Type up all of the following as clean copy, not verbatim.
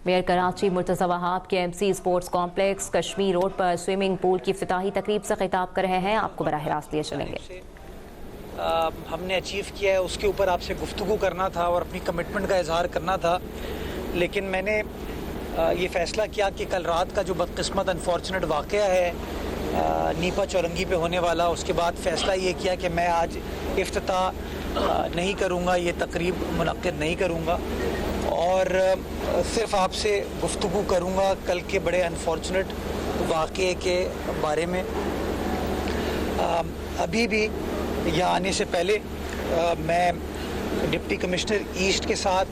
Mayor Karachi Murtaza Wahab के MC sports complex Kashmir road पर swimming pool की इफ्तिताही तकरीब से खिताब कर रहे हैं। आपको बराह रास्त लिए चलेंगे। हमने अचीव किया है उसके ऊपर आपसे गुफ्तगू करना था और अपनी कमिटमेंट का इजहार करना था, लेकिन मैंने ये फ़ैसला किया कि कल रात का जो बदकिस्मत अनफॉर्चुनेट वाक़या है नीपा चौरंगी पे होने वाला, उसके बाद फ़ैसला ये किया कि मैं आज इफ्तिताह नहीं करूँगा, ये तकरीब मुनक्किद नहीं करूँगा और सिर्फ़ आपसे गुफ्तगू करूँगा कल के बड़े अनफॉर्चुनेट वाक़े के बारे में। अभी भी यहाँ आने से पहले मैं डिप्टी कमिश्नर ईस्ट के साथ,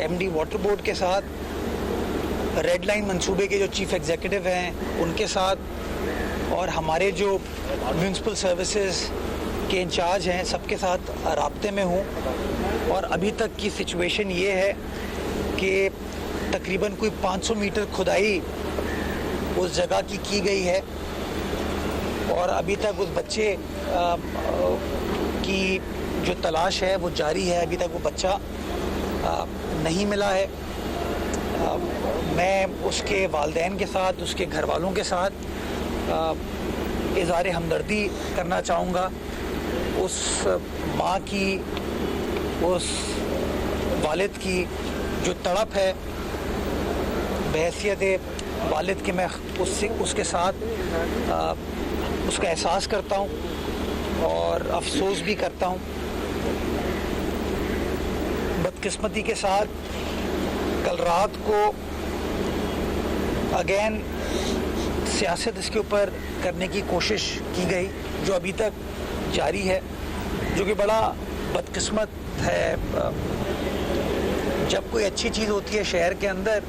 MD वाटर बोर्ड के साथ, रेड लाइन मंसूबे के जो चीफ़ एग्जीक्यूटिव हैं उनके साथ और हमारे जो म्यूनसिपल सर्विसेज के इंचार्ज हैं सबके साथ राब्ते में हूँ। और अभी तक की सिचुएशन ये है कि तकरीबन कोई 500 मीटर खुदाई उस जगह की गई है और अभी तक उस बच्चे की जो तलाश है वो जारी है। अभी तक वो बच्चा नहीं मिला है। मैं उसके वालिदैन के साथ, उसके घर वालों के साथ इज़हार हमदर्दी करना चाहूँगा। उस माँ की, उस वालिद की जो तड़प है, बहैसियत वालिद के मैं उसके साथ उसका एहसास करता हूँ और अफसोस भी करता हूँ। बदकिस्मती के साथ कल रात को अगेन सियासत इसके ऊपर करने की कोशिश की गई जो अभी तक जारी है, जो कि बड़ा बदकिस्मत है। जब कोई अच्छी चीज़ होती है शहर के अंदर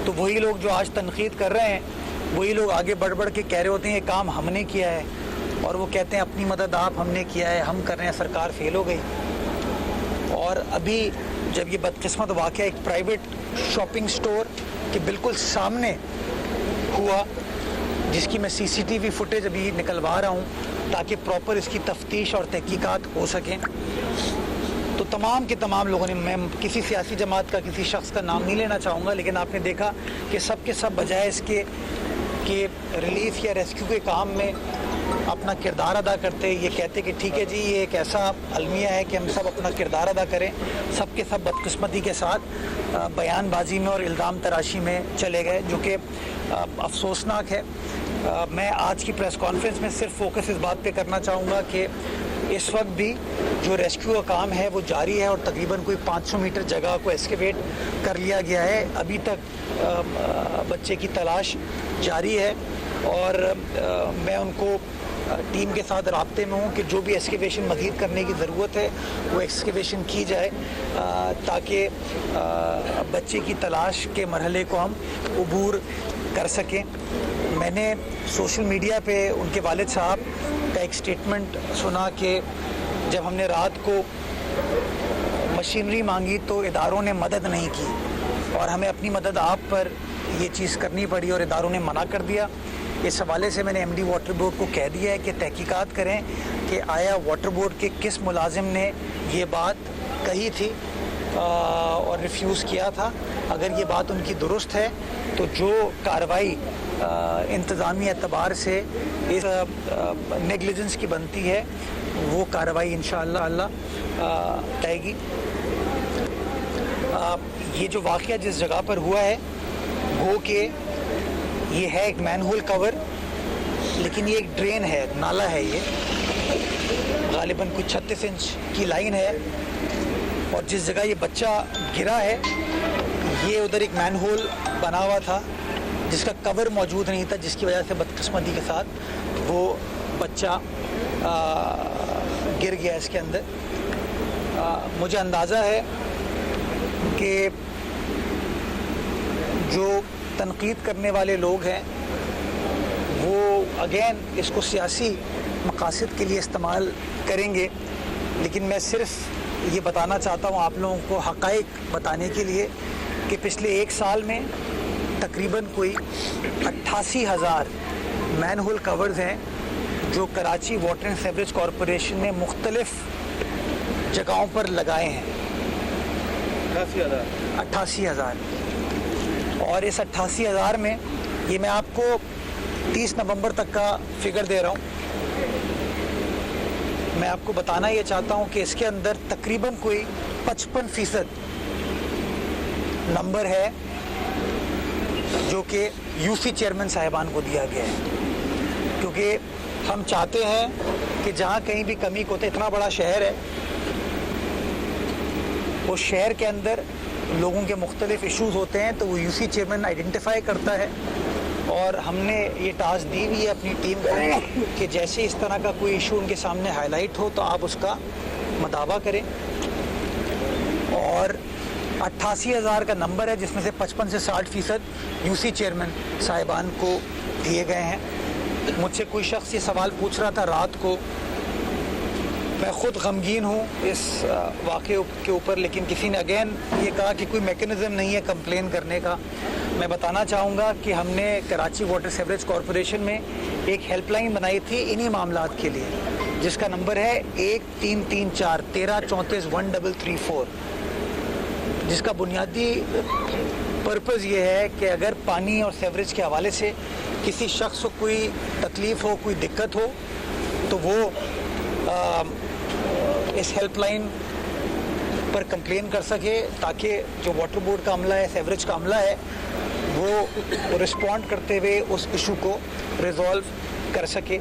तो वही लोग जो आज तनकीद कर रहे हैं वही लोग आगे बढ़ बढ़ के कह रहे होते हैं ये काम हमने किया है, और वो कहते हैं अपनी मदद आप, हमने किया है, हम कर रहे हैं, सरकार फेल हो गई। और अभी जब ये बदकिस्मत वाक़या एक प्राइवेट शॉपिंग स्टोर के बिल्कुल सामने हुआ, जिसकी मैं CCTV फुटेज अभी निकलवा रहा हूँ ताकि प्रॉपर इसकी तफ्तीश और तहकीकात हो सकें, तो तमाम के तमाम लोगों ने, मैं किसी सियासी जमात का, किसी शख्स का नाम नहीं लेना चाहूँगा, लेकिन आपने देखा कि सब के सब बजाय इसके कि रिलीफ या रेस्क्यू के काम में अपना किरदार अदा करते, ये कहते कि ठीक है जी ये एक ऐसा अलमिया है कि हम सब अपना किरदार अदा करें, सब के सब बदकिस्मती के साथ बयानबाजी में और इल्ज़ाम तराशी में चले गए, जो कि अफसोसनाक है। मैं आज की प्रेस कॉन्फ्रेंस में सिर्फ फोकस इस बात पे करना चाहूँगा कि इस वक्त भी जो रेस्क्यू का काम है वो जारी है और तकरीबन कोई 500 मीटर जगह को एक्सकेवेट कर लिया गया है। अभी तक बच्चे की तलाश जारी है और मैं उनको टीम के साथ राब्ते में हूँ कि जो भी एक्सकेवेशन मज़ीद करने की ज़रूरत है वो एक्सकेवेशन की जाए ताकि बच्चे की तलाश के मरहले को हम अबूर कर सकें। मैंने सोशल मीडिया पे उनके वालिद साहब का एक स्टेटमेंट सुना कि जब हमने रात को मशीनरी मांगी तो इदारों ने मदद नहीं की और हमें अपनी मदद आप पर ये चीज़ करनी पड़ी और इदारों ने मना कर दिया। इस हवाले से मैंने MD वाटर बोर्ड को कह दिया है कि तहकीकात करें कि आया वाटर बोर्ड के किस मुलाजिम ने ये बात कही थी और रिफ्यूज़ किया था। अगर ये बात उनकी दुरुस्त है तो जो कार्रवाई इंतज़ामी एतबार से इस नेगलिजेंस की बनती है वो कार्रवाई इंशाअल्लाह आएगी। ये जो वाक़या जिस जगह पर हुआ है वो कि ये है एक मैनहोल कवर, लेकिन ये एक ड्रेन है, नाला है, ये गालिबन कुछ 36 इंच की लाइन है और जिस जगह ये बच्चा गिरा है ये उधर एक मैनहोल बना हुआ था जिसका कवर मौजूद नहीं था, जिसकी वजह से बदकिस्मती के साथ वो बच्चा गिर गया इसके अंदर। मुझे अंदाज़ा है कि जो तनकीद करने वाले लोग हैं वो अगेन इसको सियासी मकासद के लिए इस्तेमाल करेंगे, लेकिन मैं सिर्फ ये बताना चाहता हूँ आप लोगों को हक़ाइक़ बताने के लिए कि पिछले एक साल में तकरीबन कोई 88,000 मैनहोल कवर्स हैं जो Karachi water and sewerage corporation ने मुख्तलिफ जगहों पर लगाए हैं। 88,000 اور اس 88,000 میں یہ میں آپ کو 30 نومبر تک کا فگر دے رہا ہوں. میں آپ کو بتانا یہ چاہتا ہوں کہ اس کے اندر تقریباً کوئی 55% نمبر ہے جو کہ یو سی چیئرمین صاحبان کو دیا گیا ہے، کیونکہ ہم چاہتے ہیں کہ جہاں کہیں بھی کمی کو ہوتے، اتنا بڑا شہر ہے، اس شہر کے اندر لوگوں کے مختلف ایشوز ہوتے ہیں تو وہ یو سی چیئرمین آئیڈینٹیفائی کرتا ہے. اور ہم نے یہ ٹاسک دی ہوئی ہے اپنی ٹیم کو کہ جیسے اس طرح کا کوئی ایشو ان کے سامنے ہائی لائٹ ہو تو آپ اس کا مداوا کریں. اور 88,000 کا نمبر ہے جس میں سے 55 سے 60% یو سی چیئرمین صاحبان کو دیے گئے ہیں. مجھ سے کوئی شخص یہ سوال پوچھ رہا تھا رات کو، میں خود غمگین ہوں اس واقعے کے اوپر، لیکن کسی نے اگین یہ کہا کہ کوئی میکنزم نہیں ہے کمپلین کرنے کا. میں بتانا چاہوں گا کہ ہم نے کراچی واٹر سیوریج کارپوریشن میں ایک ہیلپ لائن بنائی تھی انہی معاملات کے لیے، جس کا نمبر ہے 1334 1334 1334، جس کا بنیادی پرپز یہ ہے کہ اگر پانی اور سیوریج کے حوالے سے کسی شخص کو کوئی تکلیف ہو، کوئی دقت ہو، تو وہ اس ہیلپ لائن پر کمپلین کر سکے تاکہ جو واٹر بورڈ کا عملہ ہے، سیوریج کا عملہ ہے، وہ رسپونڈ کرتے ہوئے اس ایشو کو ریزالو کر سکے.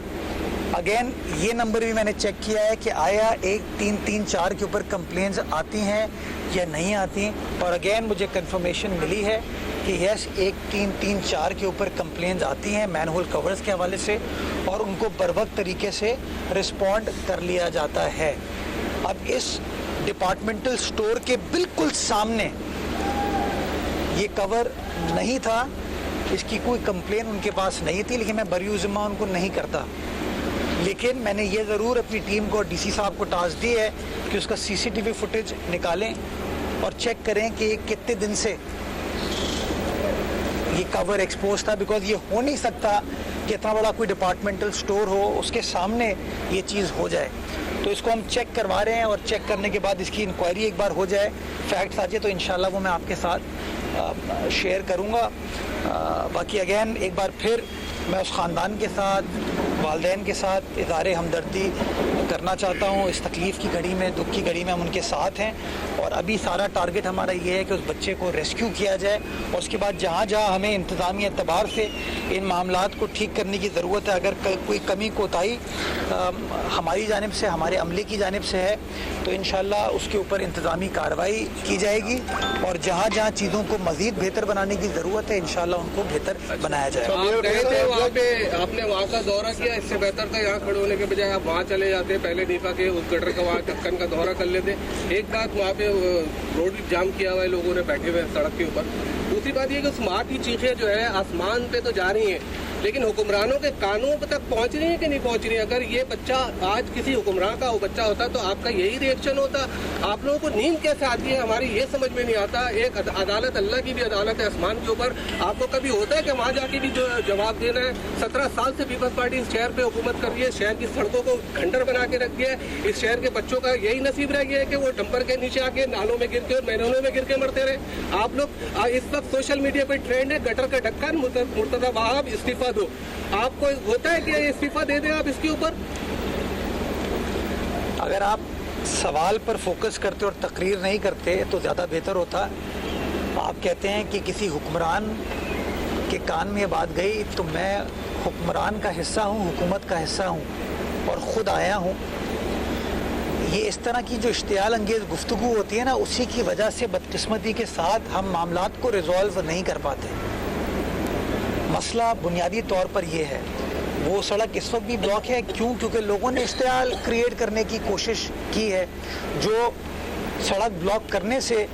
اگین یہ نمبر بھی میں نے چیک کیا ہے کہ آیا 1334 کے اوپر کمپلینز آتی ہیں یا نہیں آتی، اور اگین مجھے کنفرمیشن ملی ہے کہ یس 1334 کے اوپر کمپلینز آتی ہیں مین ہول کورز کے حوالے سے، اور ان کو بروقت طریقے سے رسپونڈ کر لیا جاتا ہے. اب اس ڈپارٹمنٹل سٹور کے بالکل سامنے یہ کور نہیں تھا، اس کی کوئی کمپلین ان کے پاس نہیں تھی، لیکن میں بریو ذمہ ان کو نہیں کرتا. لیکن میں نے یہ ضرور اپنی ٹیم کو، ڈی سی صاحب کو ٹاسک دی ہے کہ اس کا سی سی ٹی وی فوٹیج نکالیں اور چیک کریں کہ یہ کتنے دن سے یہ کور ایکسپوز تھا، بیکاز یہ ہو نہیں سکتا کہ اتنا بڑا کوئی ڈپارٹمنٹل سٹور ہو اس کے سامنے یہ چیز ہو جائے. تو اس کو ہم چیک کروا رہے ہیں، اور چیک کرنے کے بعد اس کی انکوائری ایک بار ہو جائے، فیکٹس آ جائے تو انشاءاللہ وہ میں آپ کے ساتھ شیئر کروں گا. باقی اگین ایک بار پھر میں اس خاندان کے ساتھ، والدین کے ساتھ اظہار ہمدردی کرنا چاہتا ہوں. اس تکلیف کی گھڑی میں، دکھ کی گھڑی میں ہم ان کے ساتھ ہیں، اور ابھی سارا ٹارگٹ ہمارا یہ ہے کہ اس بچے کو ریسکیو کیا جائے، اور اس کے بعد جہاں جہاں ہمیں انتظامی اعتبار سے ان معاملات کو ٹھیک کرنے کی ضرورت ہے، اگر کوئی کمی کوتاہی ہماری جانب سے، ہمارے عملے کی جانب سے ہے، تو انشاءاللہ اس کے اوپر انتظامی کارروائی کی جائے گی، اور جہاں جہاں چیزوں کو مزید بہتر بنانے کی ضرورت ہے انشاءاللہ ان کو بہتر بنایا جائے گا. آپ گئے تھے وہاں پہ، آپ نے وہاں کا دورہ کیا، اس سے بہتر تھا یہاں کھڑے ہونے کے بجائے آپ وہاں چلے جاتے، پہلے نیپا کے اس گٹر کا وہاں ڈھکن کا دورہ کر لیتے. ایک بات، وہاں پہ روڈ جام کیا ہوا ہے، لوگوں نے بیٹھے ہوئے سڑک کے اوپر. دوسری بات یہ کہ اس ماں کی چیخیں جو ہے آسمان پہ تو جا رہی ہیں، لیکن حکمرانوں کے کانوں تک پہنچ رہی ہیں کہ نہیں پہنچ رہی ہیں. اگر یہ بچہ آج کسی حکمران کا وہ بچہ ہوتا تو آپ کا یہی ری ایکشن ہوتا. آپ لوگوں کو نیند کیسے آتی ہے ہماری یہ سمجھ میں نہیں آتا. ایک عدالت اللہ کی بھی عدالت ہے آسمان کے اوپر، آپ کو کبھی ہوتا ہے کہ وہاں جا کے بھی جو جواب دینا ہے؟ 17 سال سے پیپلز پارٹی اس شہر پہ حکومت کر رہی ہے، شہر کی سڑکوں کو کھنڈر بنا کے رکھ دیا ہے. اس شہر کے بچوں کا یہی نصیب رہ گیا ہے کہ وہ ڈمپر کے نیچے آ کے نالوں میں گر کے اور میدانوں میں گر کے مرتے رہے. آپ لوگ اس وقت سوشل میڈیا پہ ٹرینڈ ہے گٹر کا ڈھکن، مرتضی وہاب استعفیٰ دو. آپ کو ہوتا ہے کہ استعفیٰ دے دیں آپ اس کے اوپر؟ اگر آپ سوال پر فوکس کرتے اور تقریر نہیں کرتے تو زیادہ بہتر ہوتا. آپ کہتے ہیں کہ کسی حکمران کے کان میں یہ بات گئی، تو میں حکمران کا حصہ ہوں، حکومت کا حصہ ہوں، اور خود آیا ہوں. یہ اس طرح کی جو اشتعال انگیز گفتگو ہوتی ہے نا، اسی کی وجہ سے بدقسمتی کے ساتھ ہم معاملات کو ریزالو نہیں کر پاتے. مسئلہ بنیادی طور پر یہ ہے، وہ سڑک اس وقت بھی بلاک ہے. کیونکہ لوگوں نے اشتعال کریٹ کرنے کی کوشش کی ہے. جو سڑک بلاک کرنے سے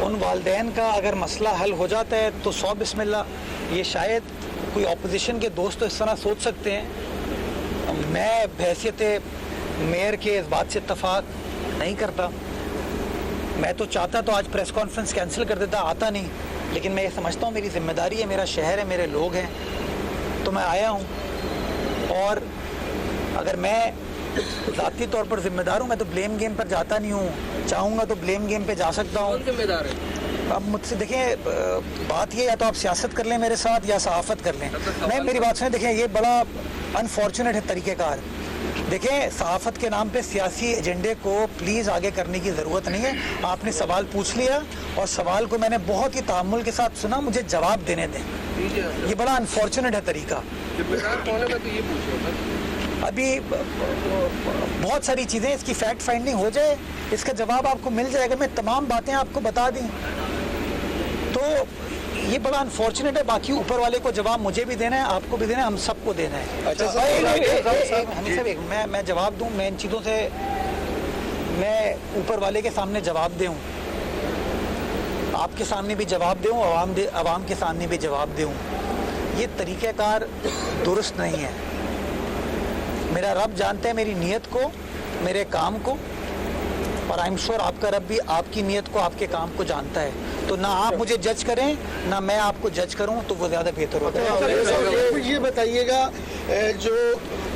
ان والدین کا اگر مسئلہ حل ہو جاتا ہے تو 100 بسم اللہ. یہ شاید کوئی اپوزیشن کے دوست تو اس طرح سوچ سکتے ہیں. میں بحیثیت میئر کے اس بات سے اتفاق نہیں کرتا. میں تو چاہتا تو آج پریس کانفرنس کینسل کر دیتا، آتا نہیں. لیکن میں یہ سمجھتا ہوں میری ذمہ داری ہے، میرا شہر ہے، میرے لوگ ہیں، تو میں آیا ہوں. اور اگر میں ذاتی طور پر ذمہ دار ہوں، میں تو بلیم گیم پر جاتا نہیں ہوں. چاہوں گا تو بلیم گیم پہ جا سکتا ہوں. ذمہ دار ہے اب مجھ سے دیکھیں بات یہ یا تو آپ سیاست کر لیں میرے ساتھ یا صحافت کر لیں. نہیں میری بات سنیں, دیکھیں یہ بڑا انفارچونیٹ ہے طریقہ کار. دیکھیں صحافت کے نام پہ سیاسی ایجنڈے کو پلیز آگے کرنے کی ضرورت نہیں ہے. آپ نے سوال پوچھ لیا اور سوال کو میں نے بہت ہی تحمل کے ساتھ سنا, مجھے جواب دینے دیں. یہ بڑا انفارچونیٹ ہے طریقہ. ابھی بہت ساری چیزیں, اس کی فیکٹ فائنڈنگ ہو جائے, اس کا جواب آپ کو مل جائے گا. میں تمام باتیں آپ کو بتا دیں تو یہ بڑا انفارچونیٹ ہے. باقی اوپر والے کو جواب مجھے بھی دینا ہے, آپ کو بھی دینا ہے, ہم سب کو دینا ہے. میں جواب دوں, میں ان چیزوں سے میں اوپر والے کے سامنے جواب دوں, آپ کے سامنے بھی جواب دوں, عوام کے سامنے بھی جواب دوں. یہ طریقہ کار درست نہیں ہے. میرا رب جانتا ہے میری نیت کو, میرے کام کو, اور آئی ایم شیور آپ کا رب بھی آپ کی نیت کو, آپ کے کام کو جانتا ہے. تو نہ آپ مجھے جج کریں نہ میں آپ کو جج کروں, تو وہ زیادہ بہتر ہوتا ہے. یہ بتائیے گا, جو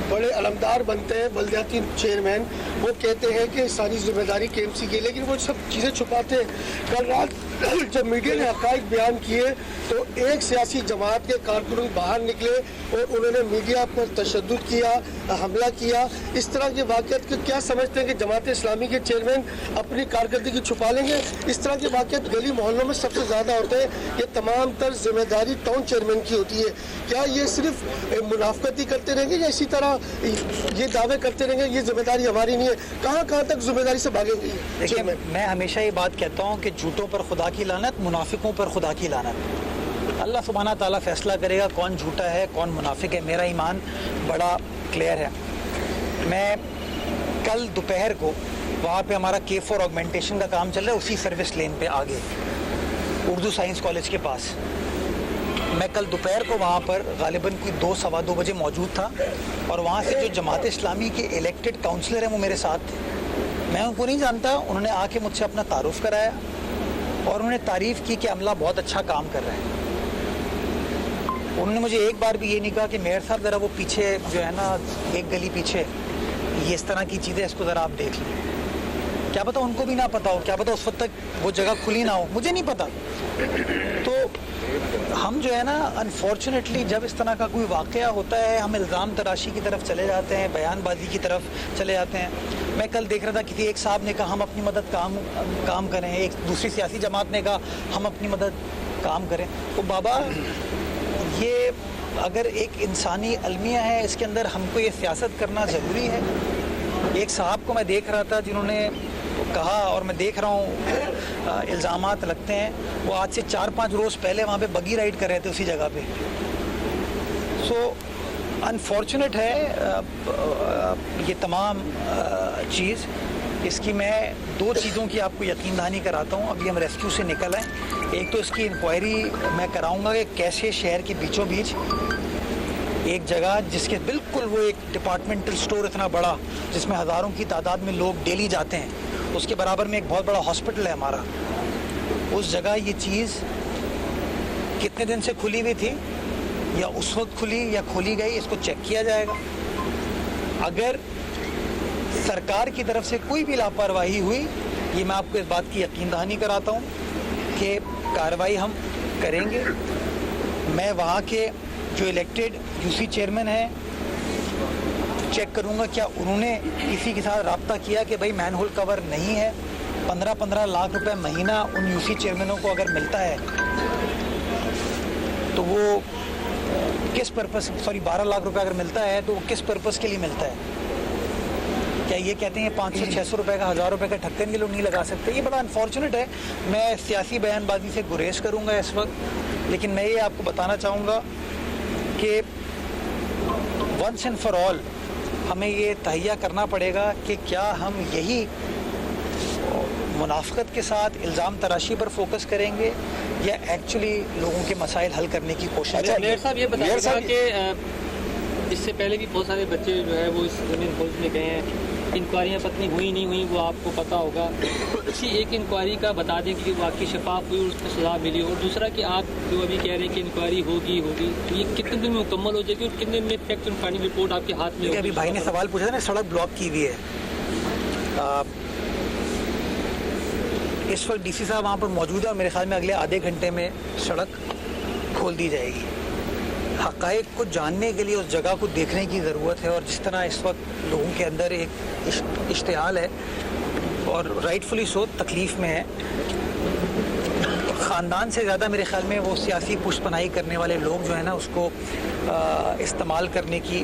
بڑے علمدار بنتے ہیں بلدیاتی چیئرمین, وہ کہتے ہیں کہ ساری ذمہ داری کے ایم سی کی, لیکن وہ سب چیزیں چھپاتے ہیں. کل رات جب میڈیا نے حقائق بیان کیے تو ایک سیاسی جماعت کے کارکنوں باہر نکلے اور انہوں نے میڈیا پر تشدد کیا, حملہ کیا. اس طرح کے واقعات کو کیا سمجھتے ہیں کہ جماعت اسلامی کے چیئرمین اپنی کارکردگی چھپا لیں گے؟ اس طرح کے واقعات گلی محلوں میں سب سے زیادہ ہوتے ہیں. یہ تمام تر ذمہ داری ٹاؤن چیئرمین کی ہوتی ہے. کیا یہ صرف منافقتی کرتے رہیں گے یا اسی طرح یہ دعوے کرتے رہیں گے یہ ذمہ داری ہماری نہیں ہے؟ کہاں تک ذمہ داری سے بھاگیں گے؟ دیکھیے میں ہمیشہ یہ بات کہتا ہوں کہ جھوٹوں پر خدا کی لعنت, منافقوں پر خدا کی لعنت. اللہ سبحانہ تعالیٰ فیصلہ کرے گا کون جھوٹا ہے کون منافق ہے. میرا ایمان بڑا کلیئر ہے. میں کل دوپہر کو وہاں پہ ہمارا K4 آگمنٹیشن کا کام چل رہا ہے, اسی سروس لین پہ آگے اردو سائنس کالج کے پاس. میں کل دوپہر کو وہاں پر غالباً کوئی 2-2:15 بجے موجود تھا, اور وہاں سے جو جماعت اسلامی کے الیکٹڈ کاؤنسلر ہیں وہ میرے ساتھ تھے. میں ان کو نہیں جانتا, انہوں نے آ کے مجھ سے اپنا تعارف کرایا اور انہوں نے تعریف کی کہ عملہ بہت اچھا کام کر رہا ہے. انہوں نے مجھے ایک بار بھی یہ نہیں کہا کہ میئر صاحب ذرا وہ پیچھے جو ہے نا ایک گلی پیچھے یہ اس طرح کی چیزیں اس کو ذرا آپ دیکھ لیں. کیا پتا ان کو بھی نہ پتا ہو, کیا پتا اس وقت تک وہ جگہ کھلی نہ ہو, مجھے نہیں پتا. تو ہم جو ہے نا انفارچونیٹلی جب اس طرح کا کوئی واقعہ ہوتا ہے ہم الزام تراشی کی طرف چلے جاتے ہیں, بیان بازی کی طرف چلے جاتے ہیں. میں کل دیکھ رہا تھا کسی ایک صاحب نے کہا ہم اپنی مدد کام کریں, ایک دوسری سیاسی جماعت نے کہا ہم اپنی مدد کام کریں. تو بابا یہ اگر ایک انسانی المیہ ہے اس کے اندر ہم کو یہ سیاست کرنا ضروری ہے. ایک صاحب کو میں دیکھ رہا تھا جنہوں نے کہا, اور میں دیکھ رہا ہوں الزامات لگتے ہیں, وہ آج سے 4-5 روز پہلے وہاں پہ بگی رائڈ کر رہے تھے اسی جگہ پہ. سو انفارچونیٹ ہے یہ تمام چیز. اس کی میں 2 چیزوں کی آپ کو یقین دہانی کراتا ہوں. ابھی ہم ریسکیو سے نکل آئے. ایک تو اس کی انکوائری میں کراؤں گا کہ کیسے شہر کے بیچوں بیچ ایک جگہ جس کے بالکل وہ ایک ڈپارٹمنٹل سٹور اتنا بڑا جس میں ہزاروں کی تعداد میں لوگ ڈیلی جاتے ہیں, اس کے برابر میں ایک بہت بڑا ہاسپٹل ہے ہمارا, اس جگہ یہ چیز کتنے دن سے کھلی ہوئی تھی یا اس وقت کھلی یا کھولی گئی, اس کو چیک کیا جائے گا. اگر سرکار کی طرف سے کوئی بھی لاپرواہی ہوئی, یہ میں آپ کو اس بات کی یقین دہانی کراتا ہوں کہ کارروائی ہم کریں گے. میں وہاں کے جو الیکٹڈ UC چیئرمین ہیں چیک کروں گا کیا انہوں نے کسی کے ساتھ رابطہ کیا کہ بھائی مین ہول کور نہیں ہے. 15 لاکھ روپے مہینہ ان UC چیئرمینوں کو اگر ملتا ہے تو وہ کس پرپس, 12 لاکھ روپے اگر ملتا ہے تو وہ کس پرپس کے لیے ملتا ہے؟ کیا یہ کہتے ہیں 500-600 روپے کا 1000 روپے کا ڈھکن کے لوگ نہیں لگا سکتے؟ یہ بڑا انفارچونیٹ ہے. میں سیاسی بیان بازی سے گریز کروں گا اس وقت, لیکن میں یہ آپ کو بتانا چاہوں گا کہ ونس اینڈ فار آل ہمیں یہ تہیہ کرنا پڑے گا کہ کیا ہم یہی منافقت کے ساتھ الزام تراشی پر فوکس کریں گے یا ایکچولی لوگوں کے مسائل حل کرنے کی کوشش کریں گے. میئر صاحب یہ بتائیے کہ اس سے پہلے بھی بہت سارے بچے جو ہے وہ اس زمین فوج میں گئے ہیں, انکوائریاں پتنی ہوئی نہیں ہوئی وہ آپ کو پتہ ہوگا. اسی ایک انکوائری کا بتا دیں کہ واقعی شفاف ہوئی اور اس کو سزا ملی. اور دوسرا کہ آپ جو ابھی کہہ رہے ہیں کہ انکوائری ہوگی تو یہ کتنے دن میں مکمل ہو جائے گی اور کتنے دن میں فیکٹ اینڈ فائنل رپورٹ آپ کے ہاتھ میں ہوگی؟ ابھی بھائی نے سوال پوچھا تھا نا, سڑک بلاک کی ہوئی ہے. इस वक्त डीसी साहब वहाँ पर मौजूद है और मेरे ख्याल में अगले आधे घंटे में सड़क खोल दी जाएगी। हक़ाइक़ को जानने के लिए उस जगह को देखने की ज़रूरत है, और जिस तरह इस वक्त लोगों के अंदर एक इश्तिहाल है और राइटफुली सो तकलीफ़ में है, ख़ानदान से ज़्यादा मेरे ख्याल में वो सियासी पुष्पनाई करने वाले लोग जो है ना उसको इस्तेमाल करने की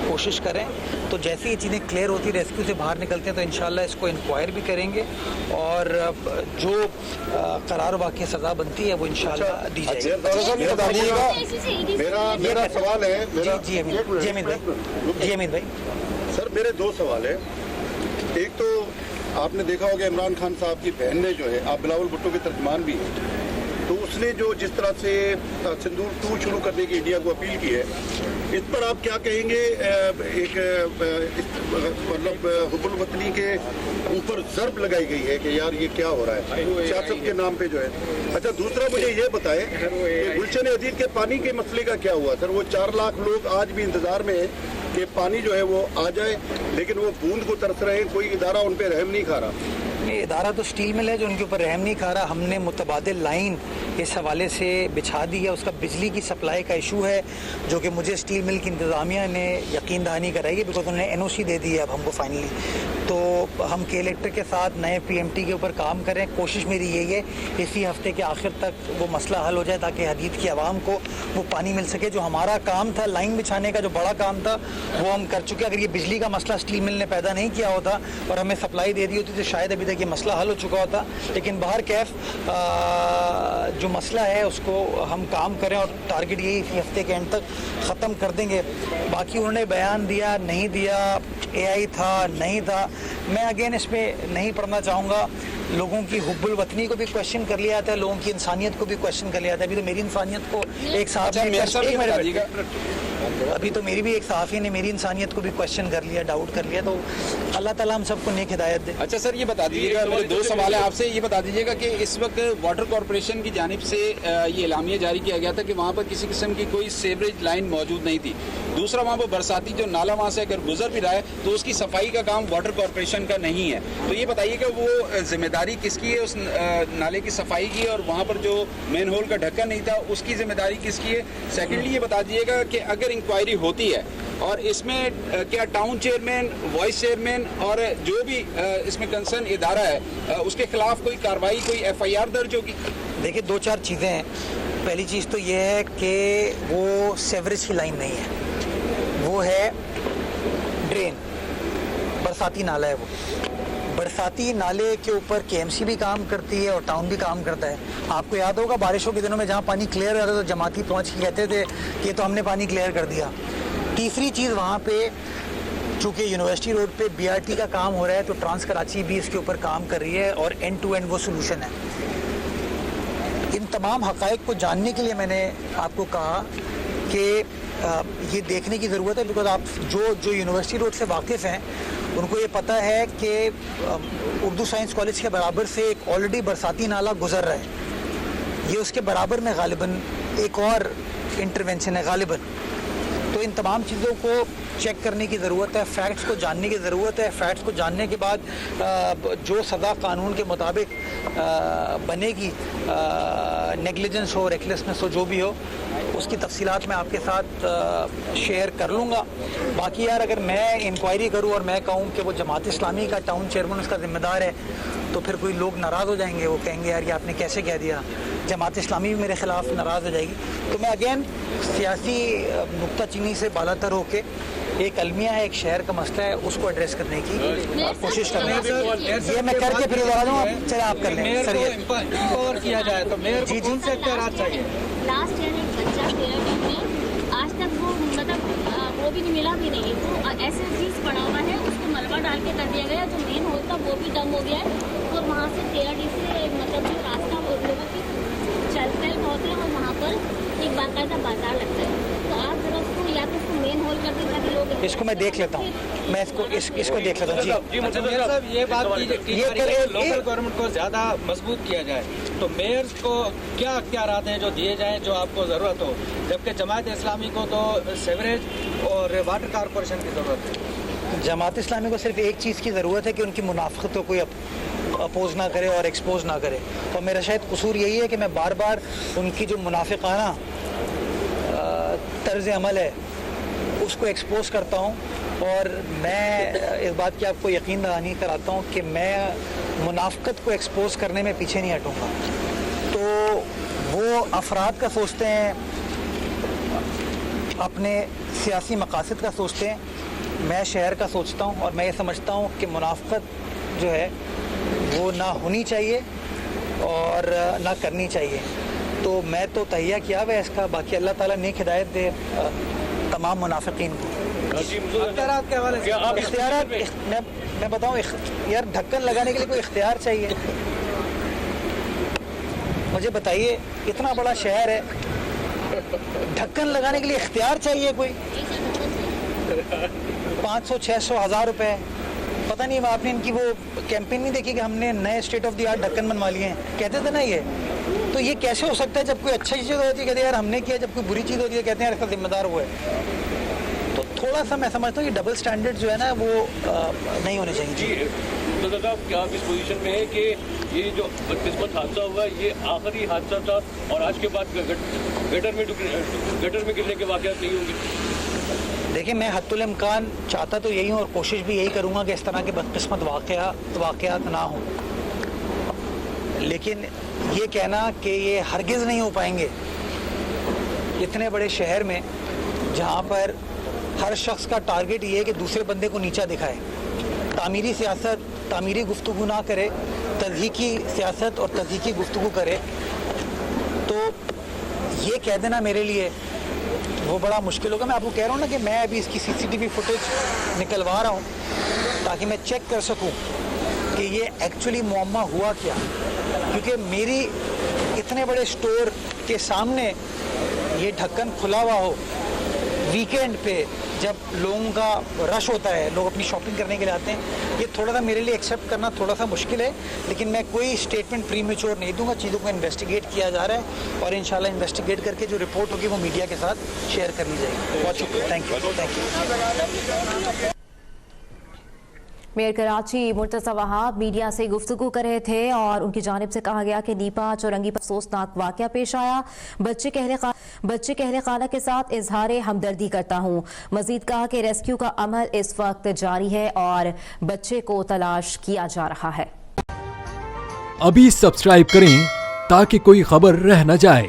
कोशिश करें। तो जैसे ये चीज़ें क्लियर होती रेस्क्यू से बाहर निकलते हैं तो इंशाल्लाह इसको इंक्वायर भी करेंगे और जो करार वाक़ई सज़ा बनती है वो इंशाल्लाह दी जाएगी। मेरा सवाल है जी अमीन भाई सर, मेरे दो सवाल है। एक तो आपने देखा होगा इमरान खान साहब की बहन ने जो है, आप बिलावल भुट्टो के तर्जमान भी हैं, तो उसने जो जिस तरह से सिंदूर 2 शुरू करने की इंडिया को अपील की है, इस पर आप क्या कहेंगे? एक मतलब हुब्बुल वतनी के ऊपर ज़र्ब लगाई गई है कि यार ये क्या हो रहा है सियासत के नाम पे जो है। अच्छा, दूसरा मुझे ये बताएं कि गुलशन अजीज के पानी के मसले का क्या हुआ? सर, वो 4 लाख लोग आज भी इंतज़ार में है कि पानी जो है वो आ जाए, लेकिन वो बूंद को तरस रहे हैं, कोई इदारा उन पर रहम नहीं खा रहा। ये इदारा तो स्टील मिल है जो उनके ऊपर रहम नहीं खा रहा। हमने मुतबादिल लाइन इस हवाले से बिछा दी है, उसका बिजली की सप्लाई का इशू है जो कि मुझे स्टील मिल की इंतज़ामिया ने यकीन दहानी कराई है, बिकॉज उन्होंने NOC दे दी है अब हमको फाइनली। तो हम के के साथ नए PMT के ऊपर काम करें। कोशिश मेरी यही है इसी हफ्ते के आखिर तक वो मसला हल हो जाए ताकि हदीद की आवाम को वो पानी मिल सके। जो हमारा काम था लाइन बिछाने का, जो बड़ा काम था वो हम कर चुके। अगर ये बिजली का मसला स्टील मिल ने पैदा नहीं किया होता और हमें सप्लाई दे दी होती तो शायद अभी तक ये मसला हल हो चुका होता। लेकिन बाहर कैफ जो मसला है उसको हम काम करें और टारगेट यही इसी हफ्ते के एंड तक ख़त्म कर देंगे। बाकी उन्होंने बयान दिया नहीं दिया, AI था नहीं था, मैं अगेन इसमें नहीं पढ़ना चाहूँगा। लोगों की हुब्बुल वतनी को भी क्वेश्चन कर लिया था, लोगों की इंसानियत को भी क्वेश्चन कर लिया था। अभी तो मेरी इंसानियत को एक साहब अभी तो मेरी भी एक सहाफ़ी ने मेरी इंसानियत को भी क्वेश्चन कर लिया, डाउट कर लिया। तो अल्लाह ताला हम सबको नेक हिदायत दे। अच्छा सर, ये बता दीजिएगा, मेरे 2 सवाल है आपसे। ये बता दीजिएगा कि इस वक्त वाटर कॉरपोरेशन की जानिब से ये एलामिया जारी किया गया था कि वहाँ पर किसी किस्म की कोई सीवरेज लाइन मौजूद नहीं थी। दूसरा, वहाँ पर बरसाती जो नाला वहाँ से अगर गुजर भी रहा है तो उसकी सफाई का काम वाटर कॉरपोरेशन का नहीं है। तो ये बताइए कि वो जिम्मेदारी किसकी है उस नाले की सफाई की, और वहाँ पर जो मेन होल का ढक्कन नहीं था उसकी जिम्मेदारी किसकी है? सेकेंडली ये बता दीजिएगा कि अगर इंक्वायरी होती है और इसमें क्या टाउन चेयरमैन, वाइस चेयरमैन और जो भी इसमें कंसर्न इदारा है उसके खिलाफ कोई कार्रवाई, कोई FIR दर्ज होगी? देखिए, 2-4 चीज़ें हैं। पहली चीज़ तो ये है कि वो सेवरेज की लाइन नहीं है, वो है ड्रेन, बरसाती नाला है। वो बरसाती नाले के ऊपर KMC भी काम करती है और टाउन भी काम करता है। आपको याद होगा बारिशों के दिनों में जहाँ पानी क्लियर रहता था तो जमाती पहुँच के कहते थे कि तो हमने पानी क्लियर कर दिया। तीसरी चीज़, वहाँ पे चूँकि यूनिवर्सिटी रोड पे BRT का काम हो रहा है तो ट्रांस कराची भी इसके ऊपर काम कर रही है और एंड टू एंड वो सोल्यूशन है। इन तमाम हक़ाइक़ को जानने के लिए मैंने आपको कहा कि ये देखने की ज़रूरत है, बिकॉज आप जो यूनिवर्सिटी रोड से वाकिफ़ हैं उनको ये पता है कि उर्दू साइंस कॉलेज के बराबर से एक ऑलरेडी बरसाती नाला गुजर रहा है। ये उसके बराबर में गालिबन एक और इंटरवेंशन है गालिबन। तो इन तमाम चीज़ों को चेक करने की ज़रूरत है, फैक्ट्स को जानने की ज़रूरत है। फैक्ट्स को जानने के बाद जो सज़ा कानून के मुताबिक बनेगी, नेगलिजेंस हो, रेकलेसनेस हो, जो भी हो, उसकी तफसीलात मैं आपके साथ शेयर कर लूँगा। बाकी यार अगर मैं इंक्वायरी करूँ और मैं कहूँ कि वो जमात इस्लामी का टाउन चेयरमैन उसका ज़िम्मेदार है तो फिर कोई लोग नाराज़ हो जाएंगे, वो कहेंगे यार ये आपने कैसे कह दिया। जमात इस्लामी भी मेरे ख़िलाफ़ नाराज़ हो जाएगी। तो मैं अगेन सियासी नुक्ताचीनी से बालातर होके एक अलमिया है, एक शहर का मसला है, उसको एड्रेस करने की कोशिश कर रहे हैं। ये मैं करके फिर बता दूँ, चले आप कर लें सर। ये एम्पावर किया जाए तो मेयर को कौन से इख्तियारात चाहिए? लास्ट ईयर एक बच्चा केरल में आज तक वो मतलब वो भी नहीं मिला भी नहीं, वो ऐसे चीज़ पड़ा हुआ है, उसको मलबा डाल के कर दिया गया। जो मेन होल था वो भी डम हो गया है और वहाँ से 13D से मतलब जो रास्ता वो लोगों की चल बहुत है और वहाँ पर एक बाकायदा बाजार लगता है। तो आप जरा उसको या तो उसको मेन होल कर दें ताकि लोग इसको मैं देख लेता हूँ, मैं इसको देख लेता हूँ। जी मेयर साहब, ये बात कीजिए लोकल गवर्नमेंट को ज़्यादा मजबूत किया जाए तो मेयर्स को क्या इख्तियारात हैं जो दिए जाएँ जो आपको ज़रूरत हो, जबकि जमात इस्लामी को तो सेवरेज और वाटर कॉरपोरेशन की ज़रूरत है। जमात इस्लामी को सिर्फ एक चीज़ की ज़रूरत है कि उनकी मुनाफिकत को कोई अपोज ना करे और एक्सपोज ना करे। तो मेरा शायद कसूर यही है कि मैं बार बार उनकी जो मुनाफिकाना तर्ज अमल है उसको एक्सपोज करता हूँ, और मैं इस बात की आपको यकीन दहानी कराता हूँ कि मैं मुनाफिकत को एक्सपोज करने में पीछे नहीं हटूँगा। तो वो अफराद का सोचते हैं, अपने सियासी मकासद का सोचते हैं, मैं शहर का सोचता हूँ, और मैं ये समझता हूँ कि मुनाफिकत जो है वो ना होनी चाहिए और ना करनी चाहिए। तो मैं तो तहिया किया हुआ है इसका, बाकी अल्लाह ताला नेक हिदायत दे तमाम मुनाफिकीन को। इख्तियारात मैं बताऊँ यार, ढक्कन लगाने के लिए कोई इख्तियार चाहिए? मुझे बताइए, इतना बड़ा शहर है, ढक्कन लगाने के लिए इख्तियार चाहिए कोई? 500, 600, 1000 रुपए। पता नहीं आपने इनकी वो कैंपेन नहीं देखी कि हमने नए स्टेट ऑफ द आर्ट ढक्कन बनवा लिए हैं, कहते थे ना ये। तो ये कैसे हो सकता है? जब कोई अच्छी चीज़ होती है कहते हैं यार हमने किया, जब कोई बुरी चीज़ होती है कहते हैं यार इसका जिम्मेदार वो है। तो थोड़ा सा मैं समझता हूँ ये डबल स्टैंडर्ड जो है ना वो नहीं होने चाहिए। जी तो दादा, क्या आप इस पोजीशन में है कि ये जो बदकिस्मत हादसा हुआ ये आखिरी हादसा था और आज के बाद गटर में गिरने के वाक़यात नहीं होंगे? देखिए, मैं हद्दुल इम्कान चाहता तो यही हूँ और कोशिश भी यही करूँगा कि इस तरह के बदकिस्मत वाक़यात ना हों, लेकिन ये कहना कि ये हरगिज़ नहीं हो पाएंगे इतने बड़े शहर में जहाँ पर हर शख्स का टारगेट ये है कि दूसरे बंदे को नीचा दिखाए, तामीरी सियासत, तामीरी गुफ्तगू ना करे, तज़हीकी सियासत और तज़हीकी गुफ्तगू करे, तो ये कह देना मेरे लिए वो बड़ा मुश्किल होगा। मैं आपको कह रहा हूँ ना कि मैं अभी इसकी CCTV फुटेज निकलवा रहा हूँ ताकि मैं चेक कर सकूँ कि ये एक्चुअली मुअम्मा हुआ क्या, क्योंकि मेरी इतने बड़े स्टोर के सामने ये ढक्कन खुला हुआ हो वीकेंड पे जब लोगों का रश होता है, लोग अपनी शॉपिंग करने के लिए आते हैं, ये थोड़ा सा मेरे लिए एक्सेप्ट करना थोड़ा सा मुश्किल है, लेकिन मैं कोई स्टेटमेंट प्रीमेच्योर नहीं दूंगा। चीज़ों को इन्वेस्टिगेट किया जा रहा है और इंशाल्लाह इन्वेस्टिगेट करके जो रिपोर्ट होगी वो मीडिया के साथ शेयर कर ली जाएगी। बहुत शुक्रिया, thank you. Mayor Karachi Murtaza Wahab media से गुफ्तगू कर रहे थे और उनकी जानिब से कहा गया कि नीपा चौरंगी पर अफसोसनाक वाक़या पेश आया। बच्चे के अहले खाना के साथ इजहार हमदर्दी करता हूँ। मजीद कहा कि रेस्क्यू का अमल इस वक्त जारी है और बच्चे को तलाश किया जा रहा है। अभी सब्सक्राइब करें ताकि कोई खबर रह न जाए।